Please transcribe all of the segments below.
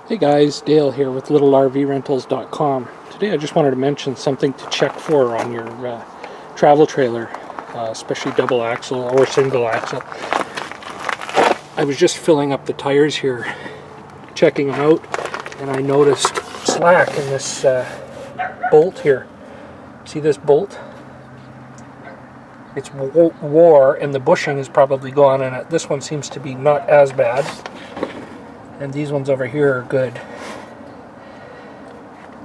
Hey guys, Dale here with LittleRVrentals.com. Today I just wanted to mention something to check for on your travel trailer, especially double axle or single axle. I was just filling up the tires here, checking them out, and I noticed slack in this bolt here. See this bolt? It's wore and the bushing is probably gone, and this one seems to be not as bad. And these ones over here are good,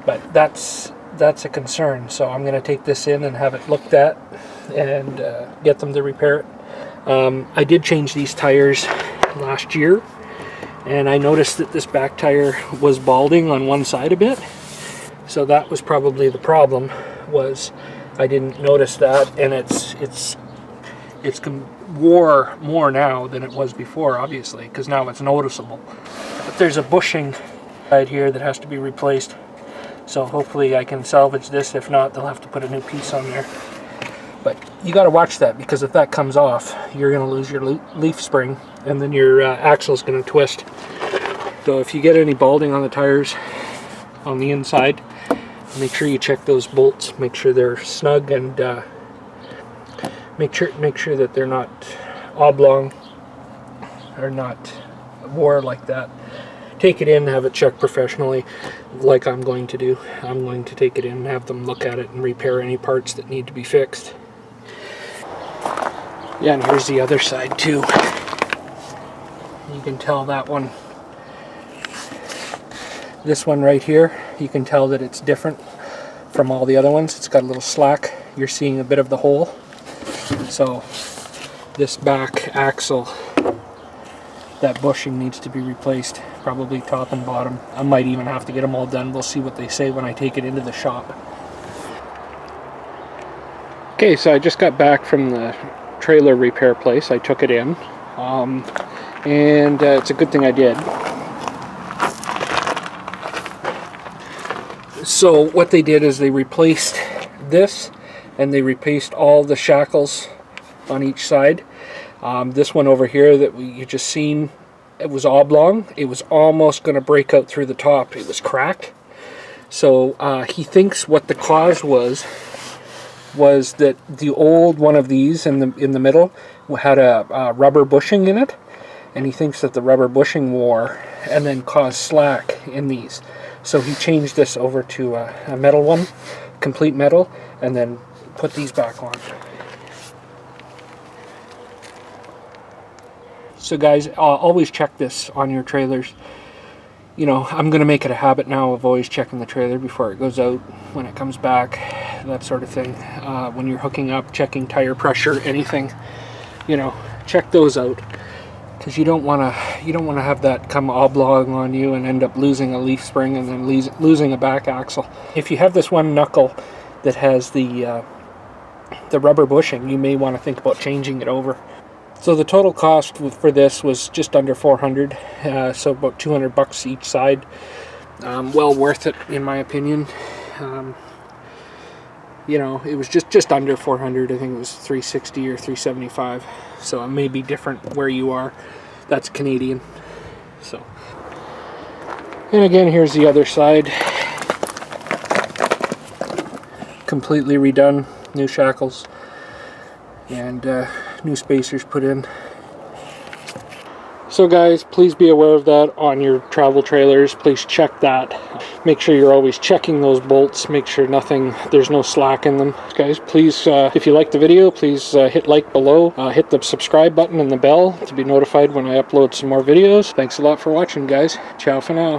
but that's a concern. So I'm going to take this in and have it looked at and get them to repair it. I did change these tires last year, and I noticed that this back tire was balding on one side a bit. So that was probably the problem. Was I didn't notice that, and it's wore more now than it was before, obviously, because now it's noticeable. But there's a bushing right here that has to be replaced, so hopefully I can salvage this. If not, they'll have to put a new piece on there. But you got to watch that, because if that comes off, you're going to lose your leaf spring, and then your axle is going to twist. So if you get any balding on the tires on the inside, make sure you check those bolts, make sure they're snug, and make sure that they're not oblong or not wore like that. Take it in, have it checked professionally, like I'm going to do. I'm going to take it in, have them look at it, and repair any parts that need to be fixed. Yeah, and here's the other side too. You can tell that one. This one right here, you can tell that it's different from all the other ones. It's got a little slack. You're seeing a bit of the hole. So this back axle, that bushing needs to be replaced, probably top and bottom. I might even have to get them all done. We'll see what they say when I take it into the shop. Okay, so I just got back from the trailer repair place. I took it in, and it's a good thing I did. So what they did is they replaced this, and they replaced all the shackles on each side. This one over here that you just seen, it was oblong. It was almost going to break out through the top. It was cracked. So he thinks what the cause was that the old one of these in the middle had a rubber bushing in it, and he thinks that the rubber bushing wore and then caused slack in these. So he changed this over to a metal one, complete metal, and then put these back on. So guys, always check this on your trailers. You know, I'm going to make it a habit now of always checking the trailer before it goes out, when it comes back, that sort of thing. When you're hooking up, checking tire pressure, anything, you know, check those out, because you don't want to have that come oblong on you and end up losing a leaf spring and then losing a back axle. If you have this one knuckle that has the rubber bushing, you may want to think about changing it over. So the total cost for this was just under $400, so about $200 each side. Well worth it, in my opinion. You know, it was just under $400. I think it was $360 or $375. So it may be different where you are. That's Canadian. So, and again, here's the other side. Completely redone, new shackles, and new spacers put in. So guys, please be aware of that on your travel trailers. Please check that. Make sure you're always checking those bolts. Make sure there's no slack in them. Guys, please, if you like the video, please hit like below. Hit the subscribe button and the bell to be notified when I upload some more videos. Thanks a lot for watching, guys. Ciao for now.